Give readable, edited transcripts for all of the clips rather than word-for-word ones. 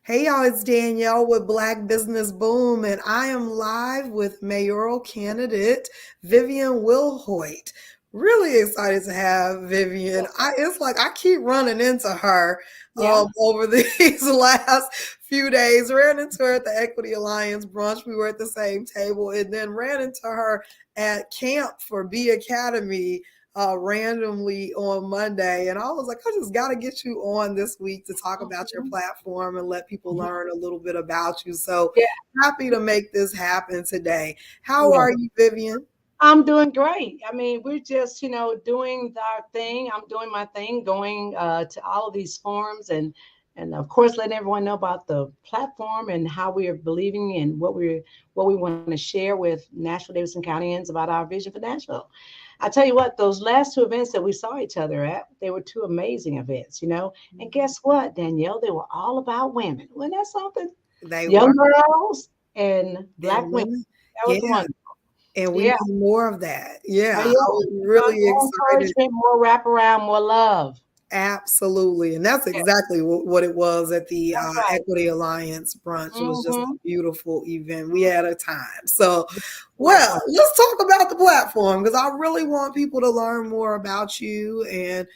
Hey y'all, it's Danielle with Black Business Boom, and I am live with mayoral candidate Vivian Wilhoite. Really excited to have Vivian. It's like I keep running into her Yeah. over these last few days. Ran into her at the Equity Alliance brunch. We were at the same table, and then ran into her at camp for B Academy randomly on Monday. And I was like, I just got to get you on this week to talk about your Mhm. platform and let people learn a little bit about you. So Yeah. happy to make this happen today. How Yeah. are you, Vivian? I'm doing great. I mean, we're just, doing our thing. I'm doing my thing, going to all of these forums and of course letting everyone know about the platform and how we are believing in what we want to share with Nashville Davidson Countyans about our vision for Nashville. I tell you what, those last two events that we saw each other at, they were two amazing events. And guess what, Danielle? They were all about women. Wasn't that something? They were. Young girls and And black women. women. That Yeah. was wonderful. And we Yeah. need more of that. Oh, Yeah. I yeah. was really More excited. encouragement, more wraparound, more love. Absolutely. And that's Yeah, exactly what it was at the that's right. Equity Alliance brunch. It was just a Mm-hmm. beautiful event. We had a time. So, Was well, one. let's talk about the platform because I really want people to learn more about you and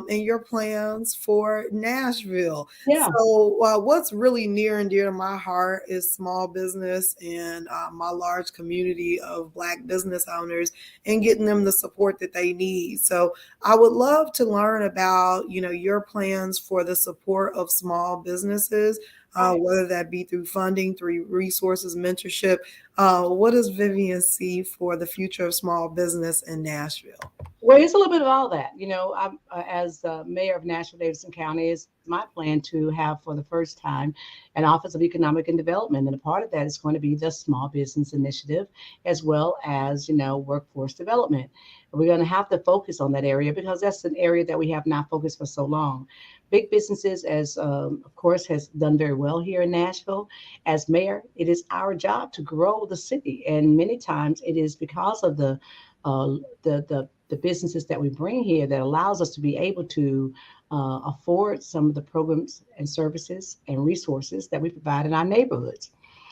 your plans for Nashville. Yeah. So, what's really near and dear to my heart is small business and my large community of Black business owners and getting them the support that they need. So, I would love to learn about, your plans for the support of small businesses, Right. whether that be through funding, through resources, mentorship. What does Vivian see for the future of small business in Nashville? Well, it's a little bit of all that. I'm as mayor of Nashville Davidson County, it's my plan to have for the first time an Office of Economic and Development, and a part of that is going to be the Small Business Initiative, as well as workforce development. We're going to have to focus on that area because that's an area that we have not focused for so long. Big businesses, as of course, has done very well here in Nashville. As mayor, it is our job to grow the city, and many times it is because of uh, the businesses that we bring here that allows us to be able to afford some of the programs and services and resources that we provide in our neighborhoods.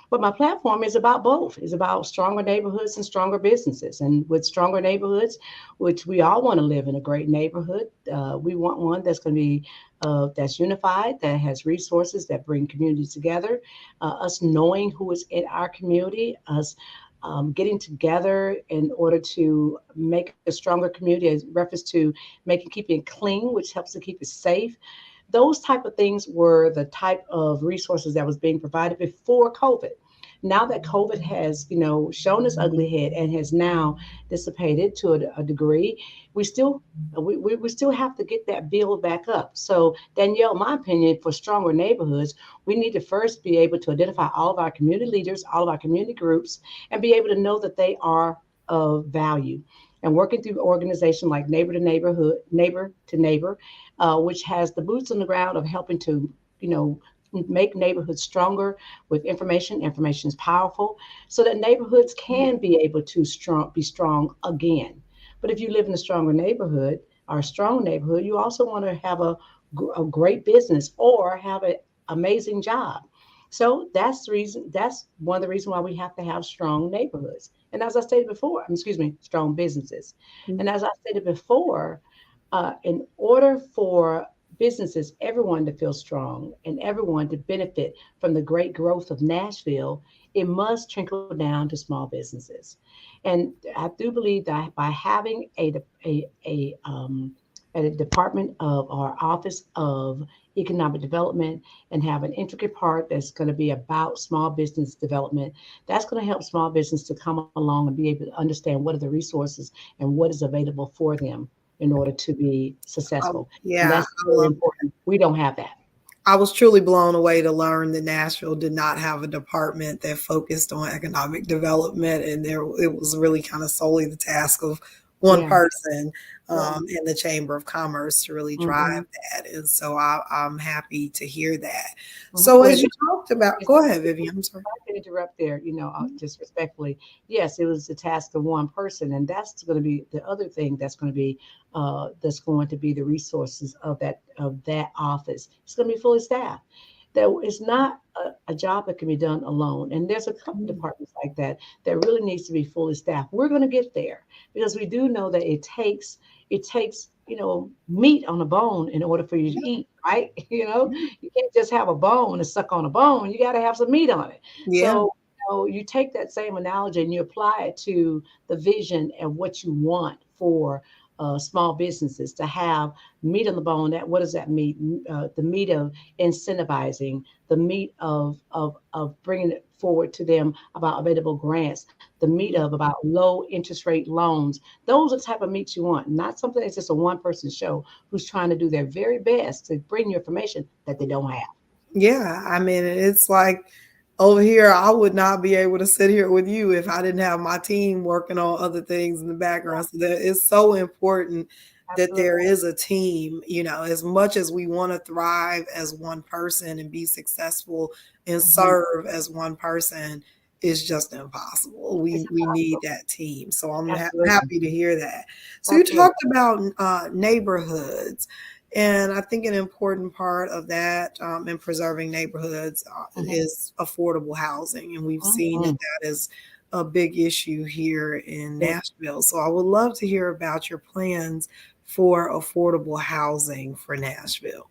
But my platform is about both. It's about stronger neighborhoods and stronger businesses. And with stronger neighborhoods, which we all want to live in a great neighborhood, we want one that's going to be that's unified, that has resources that bring communities together. Us knowing who is in our community, us getting together in order to make a stronger community, as reference to keeping it clean, which helps to keep it safe. Those type of things were the type of resources that was being provided before COVID. Now that COVID has, shown its ugly head and has now dissipated to a degree, we still we still have to get that build back up. So Danielle, my opinion, for stronger neighborhoods, we need to first be able to identify all of our community leaders, all of our community groups, and be able to know that they are of value. And working through organizations like Neighbor to Neighbor, which has the boots on the ground of helping to, you know, make neighborhoods stronger with information. Information is powerful, so that neighborhoods can be able to be strong again. But if you live in a stronger neighborhood or a strong neighborhood, you also want to have a great business or have an amazing job. So that's the reason. That's one of the reasons why we have to have strong neighborhoods. And as I stated before, excuse me, strong businesses. And as I stated before, in order for businesses, everyone to feel strong and everyone to benefit from the great growth of Nashville, it must trickle down to small businesses. And I do believe that by having a department of our Office of Economic Development and have an intricate part that's going to be about small business development, that's going to help small business to come along and be able to understand what are the resources and what is available for them in order to be successful. And Yeah, that's I very love. important. We don't have that. I was truly blown away to learn that Nashville did not have a department that focused on economic development, and there it was really kind of solely the task of one Yeah. person Yeah. in the Chamber of Commerce to really drive Mm-hmm. that. And so I'm happy to hear that. Mm-hmm. So Well, as you talked about, if go ahead, Vivian. I'm sorry. I can interrupt there, just respectfully. Yes, it was the task of one person, and that's going to be the other thing that's going to be the resources of that office. It's going to be fully staffed. that it's not a job that can be done alone. And there's a couple Mm. departments like that that really needs to be fully staffed. We're going to get there because we do know that it takes meat on the bone in order for you to eat, right? You can't just have a bone and suck on a bone. You got to have some meat on it. Yeah. So you take that same analogy and you apply it to the vision and what you want for small businesses to have meat on the bone. That what does that mean? The meat of incentivizing, the meat of bringing it forward to them about available grants, the meat of about low interest rate loans. Those are the type of meat you want, not something that's just a one person show who's trying to do their very best to bring you information that they don't have. Yeah, I mean, it's like over here, I would not be able to sit here with you if I didn't have my team working on other things in the background. So that it's so important that there Absolutely. is a team, as much as we want to thrive as one person and be successful and Mhm. serve as one person, it's just impossible. It's We need impossible. that team. So I'm Absolutely. happy to hear that. So you Absolutely. talked about neighborhoods. And I think an important part of that in preserving neighborhoods Mhm. is affordable housing. And we've seen that Mhm. that is a big issue here in Yeah. Nashville. So I would love to hear about your plans for affordable housing for Nashville.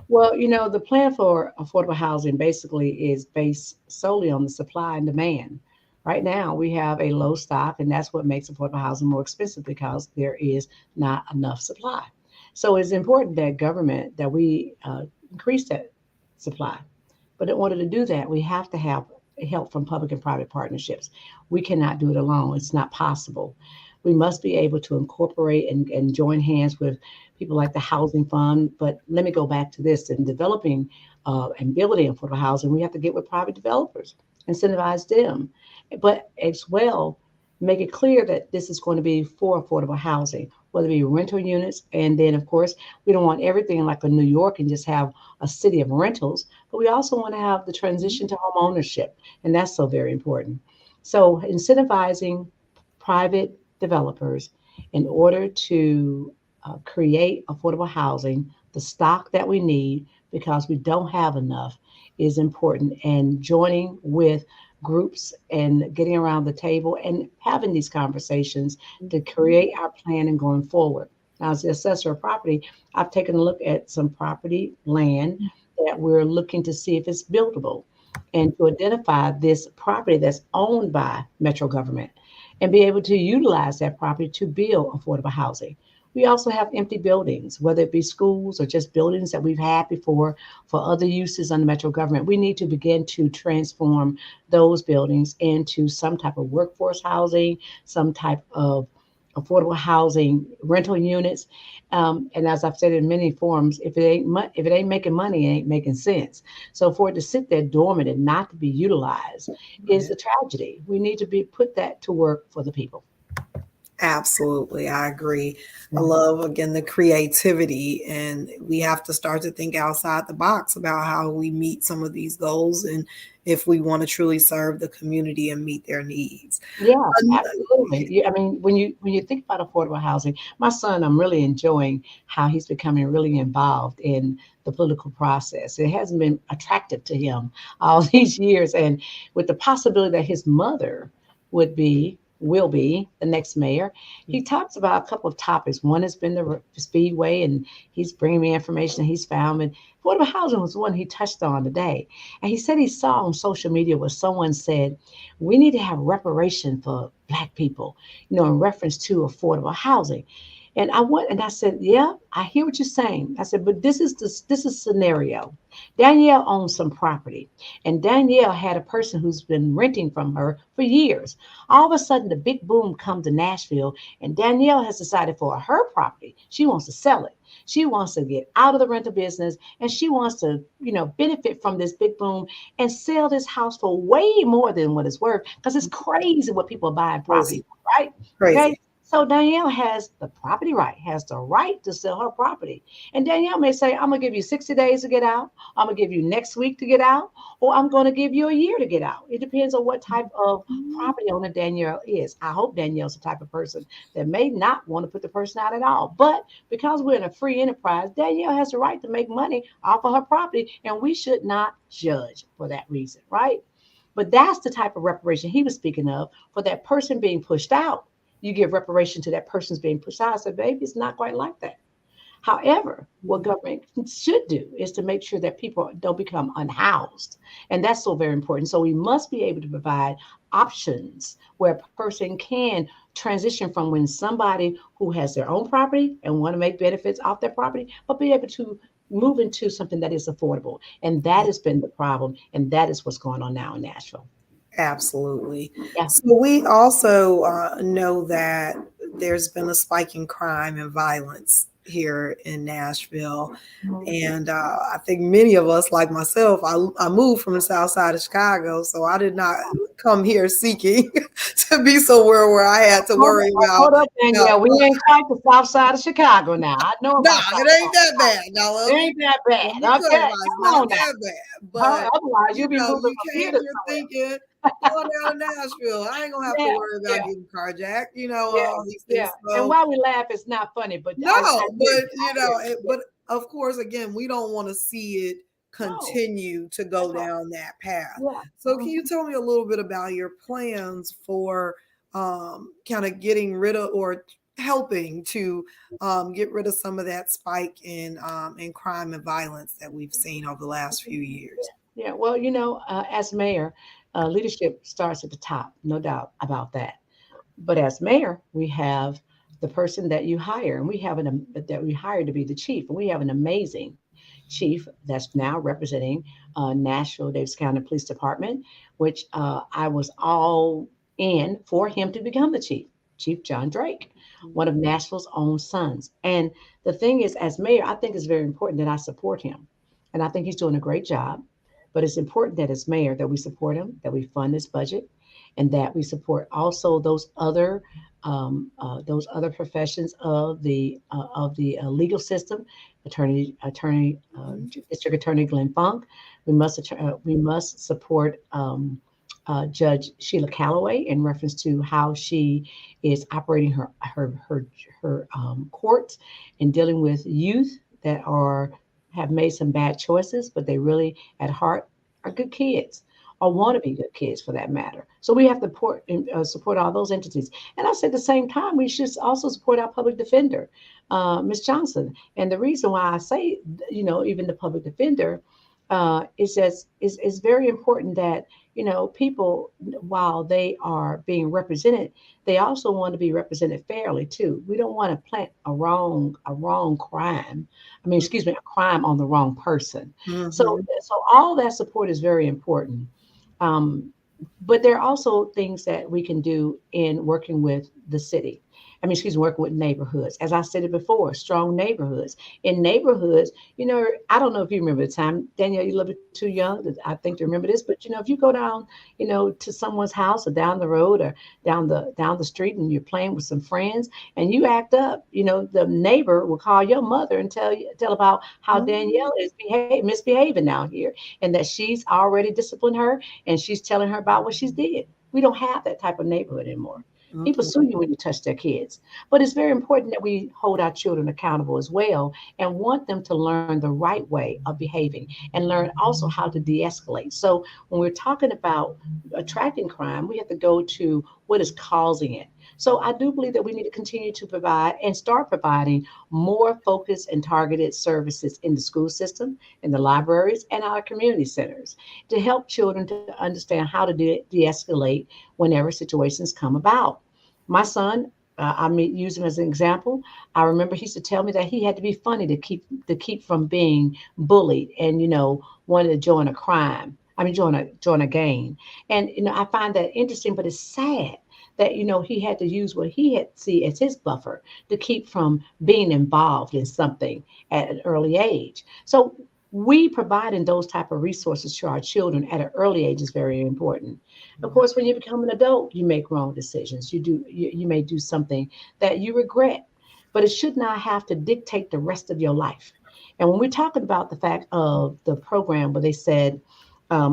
Well, the plan for affordable housing basically is based solely on the supply and demand. Right now, we have a low stock, and that's what makes affordable housing more expensive because there is not enough supply. So it's important that government that we increase that supply. But in order to do that, we have to have help from public and private partnerships. We cannot do it alone. It's not possible. We must be able to incorporate and join hands with people like the Housing Fund. But let me go back to this in developing and building affordable housing, we have to get with private developers, incentivize them, but as well, make it clear that this is going to be for affordable housing, whether it be rental units. And then, of course, we don't want everything like a New York and just have a city of rentals, but we also want to have the transition to home ownership. And that's so very important. So, incentivizing private developers in order to create affordable housing, the stock that we need because we don't have enough is important. And joining with groups and getting around the table and having these conversations to create our plan and going forward. Now, as the assessor of property, I've taken a look at some property land that we're looking to see if it's buildable and to identify this property that's owned by Metro government and be able to utilize that property to build affordable housing. We also have empty buildings, whether it be schools or just buildings that we've had before for other uses under Metro government. We need to begin to transform those buildings into some type of workforce housing, some type of affordable housing rental units. And as I've said in many forums, if it ain't making money, it ain't making sense. So for it to sit there dormant and not to be utilized is a tragedy. We need to be put that to work for the people. Absolutely, I agree. I Mhm. love again the creativity, and we have to start to think outside the box about how we meet some of these goals, and if we want to truly serve the community and meet their needs. Yeah, Um, absolutely. I mean, when you think about affordable housing, my son, I'm really enjoying how he's becoming really involved in the political process. It hasn't been attractive to him all these years, and with the possibility that his mother will be the next mayor, he talks about a couple of topics. One has been the speedway, and he's bringing me information he's found. And affordable housing was one he touched on today, and he said he saw on social media where someone said we need to have reparation for Black people, in reference to affordable housing. And I said, yeah, I hear what you're saying. I said, but this is scenario. Danielle owns some property, and Danielle had a person who's been renting from her for years. All of a sudden, the big boom comes to Nashville, and Danielle has decided for her property, she wants to sell it. She wants to get out of the rental business, and she wants to, benefit from this big boom and sell this house for way more than what it's worth because it's crazy what people are buying property Crazy, for, right? Okay. crazy. So Danielle has the property right, has the right to sell her property. And Danielle may say, I'm gonna give you 60 days to get out, I'm gonna give you next week to get out, or I'm gonna give you a year to get out. It depends on what type of Mhm. property owner Danielle is. I hope Danielle's the type of person that may not want to put the person out at all. But because we're in a free enterprise, Danielle has the right to make money off of her property, and we should not judge for that reason, right? But that's the type of reparation he was speaking of for that person being pushed out. You give reparation to that person's being pushed out. I said, baby, it's not quite like that. However, what government should do is to make sure that people don't become unhoused. And that's so very important. So we must be able to provide options where a person can transition from when somebody who has their own property and want to make benefits off their property, but be able to move into something that is affordable. And that has been the problem. And that is what's going on now in Nashville. Absolutely. Yeah. So we also know that there's been a spike in crime and violence here in Nashville. Mhm. And I think many of us, like myself, I moved from the south side of Chicago, so I did not come here seeking to be somewhere where I had to worry about. Hold up, Danielle. We ain't quite the south side of Chicago now. I know Nah, about south it ain't side. that bad. Now It ain't that bad. let me Okay, clarify, it's come not on now. that bad. Huh? But Otherwise, you'll be moving you from here came to here somewhere. thinking going down to Nashville, I ain't gonna have to Yeah, worry about yeah, getting carjacked, yeah, all these yeah. things. And So while we laugh, it's not funny, but I no, hear but you. I hear you. Yeah. but of course, again, we don't want to see it No, continue to go that's right. down that path. Yeah. So, can you tell me a little bit about your plans for kind of getting rid of or helping to get rid of some of that spike in crime and violence that we've seen over the last few years? Yeah. Well, as mayor, leadership starts at the top, no doubt about that. But as mayor, we have the person that you hire, and we have that we hire to be the chief, and we have an amazing chief that's now representing Nashville Davis County Police Department, which I was all in for him to become the chief, Chief John Drake, one of Nashville's own sons. And the thing is, as mayor, I think it's very important that I support him, and I think he's doing a great job. But it's important that as mayor that we support him, that we fund his budget, and that we support also those other professions of the legal system, District Attorney Glenn Funk. We must support Judge Sheila Calloway in reference to how she is operating her courts and dealing with youth that are have made some bad choices, but they really at heart are good kids or want to be good kids for that matter. So we have to support all those entities. And I said at the same time, we should also support our public defender, Ms. Johnson. And the reason why I say, even the public defender, is very important that people, while they are being represented, they also want to be represented fairly too. We don't want to plant a wrong crime. I mean, excuse me, a crime on the wrong person. So Mm-hmm. so all that support is very important. Um, but there are also things that we can do in working with the city. I mean, excuse me, working with neighborhoods. As I said it before, strong neighborhoods. In neighborhoods, I don't know if you remember the time, Danielle, you're a little bit too young, I think, to remember this, but if you go down, to someone's house or down the road or down the street and you're playing with some friends and you act up, the neighbor will call your mother and tell about how Mm-hmm. Danielle is misbehaving down here and that she's already disciplined her and she's telling her about what she's did. We don't have that type of neighborhood anymore. People sue you when you touch their kids. But it's very important that we hold our children accountable as well and want them to learn the right way of behaving and learn also how to de escalate. So when we're talking about attracting crime, we have to go to what is causing it. So I do believe that we need to continue to provide and start providing more focused and targeted services in the school system, in the libraries, and our community centers to help children to understand how to de-escalate whenever situations come about. My son, I may use him as an example. I remember he used to tell me that he had to be funny to keep from being bullied and wanted to join a crime. I mean, join a gang. And I find that interesting, but it's sad that he had to use what he had see as his buffer to keep from being involved in something at an early age. So We providing those type of resources to our children at an early age is very important. Of course, when you become an adult, you make wrong decisions. You may do something that you regret, but it should not have to dictate the rest of your life. And when we're talking about the fact of the program where they said,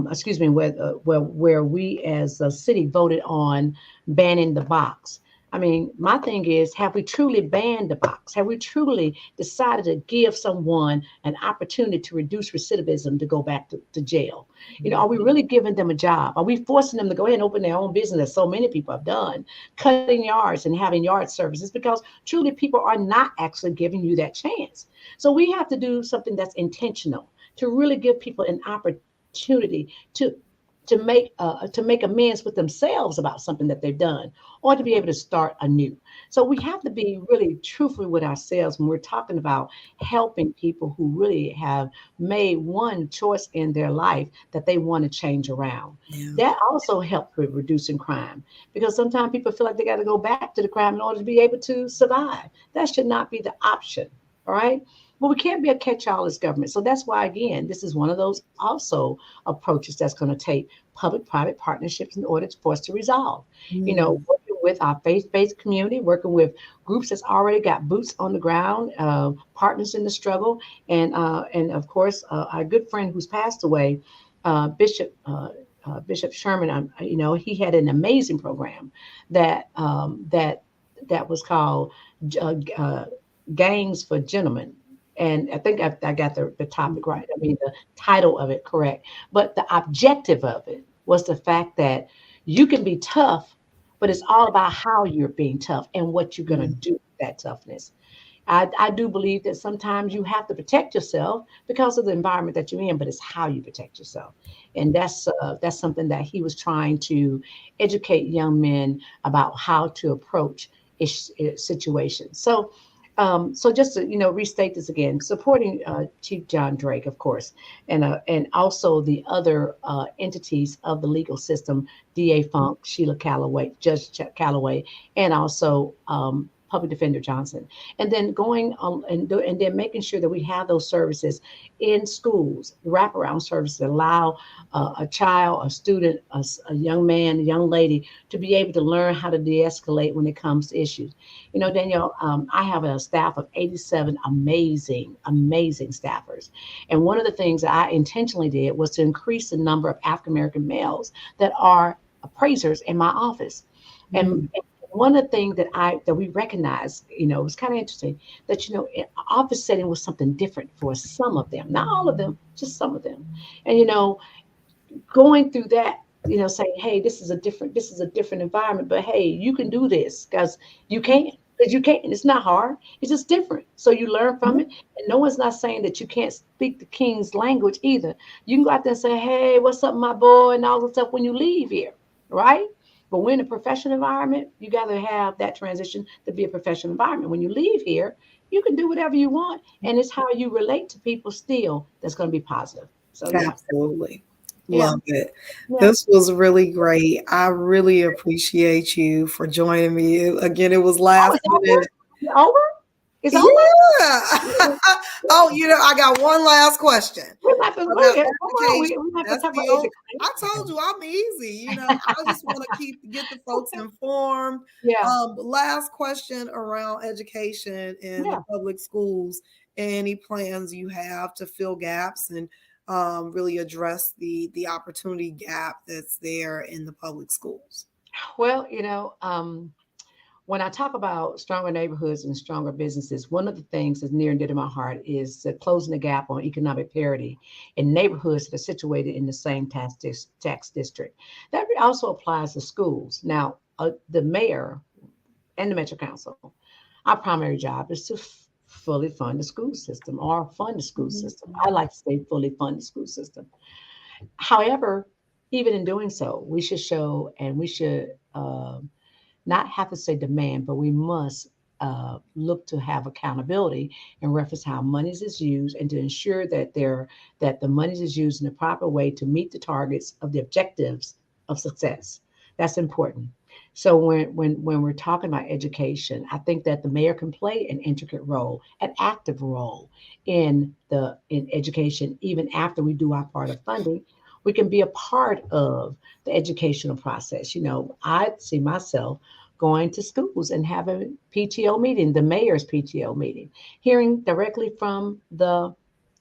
excuse me, where we as a city voted on banning the box. I mean, my thing is, have we truly banned the box? Have we truly decided to give someone an opportunity to reduce recidivism to go back to jail? You know, are we really giving them a job? Are we forcing them to go ahead and open their own business, as so many people have done, cutting yards and having yard services? Because truly people are not actually giving you that chance. So we have to do something that's intentional to really give people an opportunity to make amends with themselves about something that they've done, or to be able to start anew. So we have to be really truthful with ourselves when we're talking about helping people who really have made one choice in their life that they want to change around. Yeah. That also helps with reducing crime, because sometimes people feel like they got to go back to the crime in order to be able to survive. That should not be the option. All right. But we can't be a catch-all as government. So that's why, again, this is one of those also approaches that's going to take public-private partnerships in order for us to resolve. You know, Mm. working with our faith-based community, working with groups that's already got boots on the ground, partners in the struggle, and of course, our good friend who's passed away, Bishop. Bishop Sherman, you know, he had an amazing program that that was called uh, uh, Gangs for Gentlemen. And I think I got the topic right. I mean, the title of it correct. But the objective of it was the fact that you can be tough, but it's all about how you're being tough and what you're going to Mm. do with that toughness. I do believe that sometimes you have to protect yourself because of the environment that you're in, but it's how you protect yourself. And that's something that he was trying to educate young men about how to approach situations. So just to restate this again, supporting Chief John Drake, of course, and also the other entities of the legal system, D.A. Funk, Sheila Calloway, Judge Calloway, and also Public Defender Johnson, and then going on and then making sure that we have those services in schools, wraparound services that allow a child, a student, a young man, a young lady to be able to learn how to de-escalate when it comes to issues. You know, Danielle, I have a staff of 87 amazing, amazing staffers. And one of the things that I intentionally did was to increase the number of African American males that are appraisers in my office. And Mm. one of the things that we recognized, it was kind of interesting that office setting was something different for some of them, not all of them, just some of them. And going through that, saying, hey, this is a different environment, but hey, you can do this because you can. It's not hard. It's just different. So you learn from it. And no one's not saying that you can't speak the king's language either. You can go out there and say, hey, what's up, my boy, and all the stuff when you leave here, right? But when in a professional environment, you got to have that transition to be a professional environment. When you leave here, you can do whatever you want, and it's how you relate to people still that's going to be positive. So yeah, Absolutely. yeah, Love it. yeah. This was really great. I really appreciate you for joining me. Again, it was Oh, last it's over. minute. It's over. It's over. Yeah. Oh, I got one last question We're not to about wait. Hold on. education. We have to That's talk about the only. I told education. you I'm easy. I just want to get the folks informed. Yeah, Last question around education in the yeah. public schools. Any plans you have to fill gaps and really address the opportunity gap that's there in the public schools? Well, when I talk about stronger neighborhoods and stronger businesses, one of the things that's near and dear to my heart is closing the gap on economic parity in neighborhoods that are situated in the same tax district. That also applies to schools. Now, the mayor and the Metro Council, our primary job is to fully fund the school system or fund the school Mhm. system. I like to say fully fund the school system. However, even in doing so, we should show and we should not have to say demand, but we must look to have accountability in reference to how monies is used and to ensure that the monies is used in the proper way to meet the targets of the objectives of success. That's important. So when we're talking about education, I think that the mayor can play an intricate role, an active role in education. Even after we do our part of funding, we can be a part of the educational process. I see myself going to schools and having a PTO meeting, the mayor's PTO meeting, hearing directly from the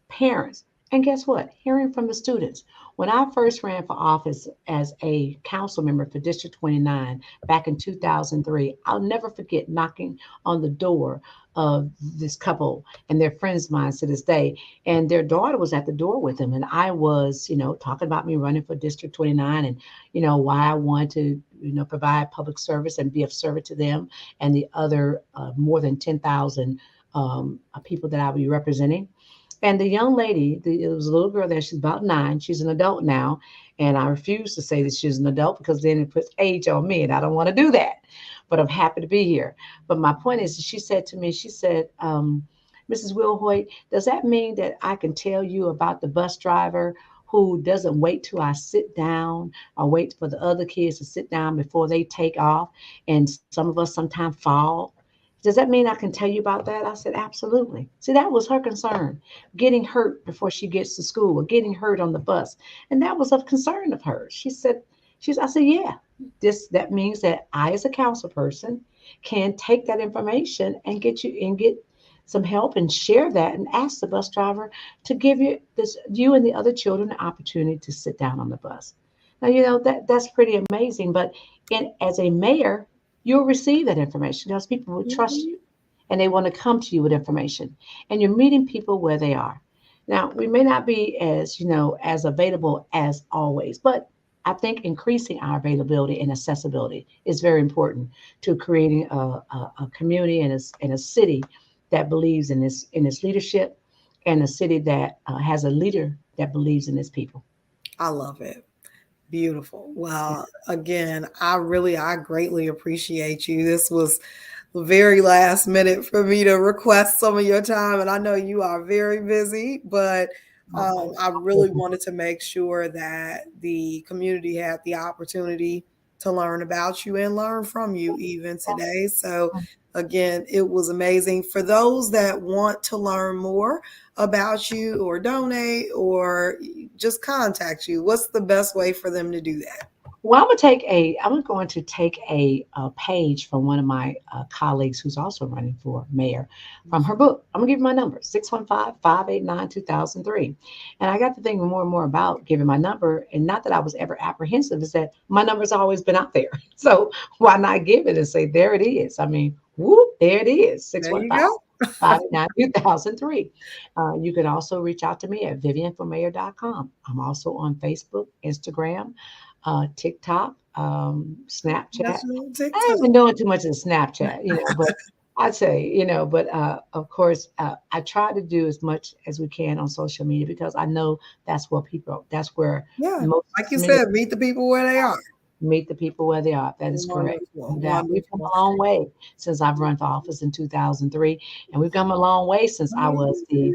parents. And guess what? Hearing from the students. When I first ran for office as a council member for District 29 back in 2003, I'll never forget knocking on the door of this couple and their friends of mine to this day. And their daughter was at the door with them. And I was, talking about me running for District 29 and, why I want to, provide public service and be of service to them and the other more than 10,000 people that I'll be representing. And the young lady, it was a little girl there. She's about 9. She's an adult now. And I refuse to say that she's an adult because then it puts age on me, and I don't want to do that. But I'm happy to be here. But my point is, she said to me, she said, Mrs. Wilhoite, does that mean that I can tell you about the bus driver who doesn't wait till I sit down or wait for the other kids to sit down before they take off? And some of us sometimes fall. Does that mean I can tell you about that? I said, absolutely. See, that was her concern, getting hurt before she gets to school or getting hurt on the bus. And that was a concern of hers. I said, yeah, that means that I, as a council person, can take that information and get some help and share that and ask the bus driver to give you and the other children the opportunity to sit down on the bus. Now, that's pretty amazing. But as a mayor, you'll receive that information because people will trust Mhm. you and they want to come to you with information. And you're meeting people where they are. Now, we may not be as available as always, but I think increasing our availability and accessibility is very important to creating a community and a city that believes in its leadership, and a city that has a leader that believes in its people. I love it. Beautiful. Yeah. Well, again, I greatly appreciate you. This was very last minute for me to request some of your time. And I know you are very busy, but I really wanted to make sure that the community had the opportunity to learn about you and learn from you even today. So, again, it was amazing. For those that want to learn more about you or donate or just contact you, what's the best way for them to do that? Well, I'm going to take a page from one of my colleagues who's also running for mayor from her book. I'm gonna give you my number, 615-589-2003. And I got to thinking more and more about giving my number, and not that I was ever apprehensive, is that my number's always been out there. So why not give it and say, there it is? I mean, whoop, there it is, There you 615 go. 589-2003. You can also reach out to me at vivianformayor.com. I'm also on Facebook, Instagram, TikTok, Snapchat. National I TikTok. ain't been doing too much of Snapchat, but I'd say, but of course, I try to do as much as we can on social media because I know that's where Yeah. most Like you many said, meet the people where they are. meet the people where they are. That is correct. Wonderful. And we've come Wonderful. a long way since I've run for office in 2003. And we've come a long way since I was the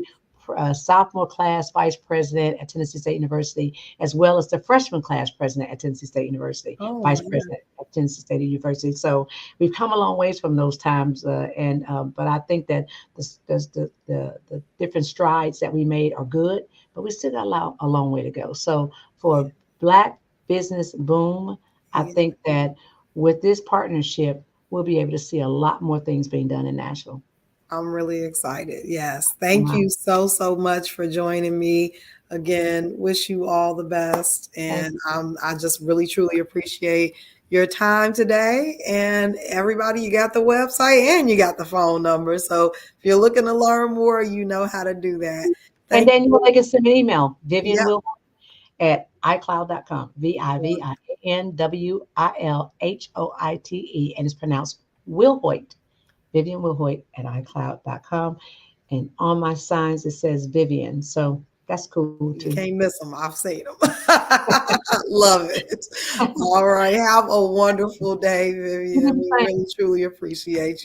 sophomore class vice president at Tennessee State University, as well as the freshman class president at Tennessee State University, Oh, vice man. president at Tennessee State University. So we've come a long ways from those times. But I think that the different strides that we made are good, but we still got a long way to go. So for Black business boom, I Yeah. think that with this partnership, we'll be able to see a lot more things being done in Nashville. I'm really excited. Yes. Thank Wow. you so, so much for joining me. Again, wish you all the best. Thank And I just really, truly appreciate your time today. And everybody, you got the website and you got the phone number. So if you're looking to learn more, you know how to do that. And Thank then you you. can send me an email, Vivian Yep. Will at iCloud.com, VivianWilhoite, and it's pronounced Wilhoite, Vivian Wilhoite at iCloud.com. And on my signs, it says Vivian. So that's cool too. You can't miss them. I've seen them. Love it. All right. Have a wonderful day, Vivian. We really, truly appreciate you.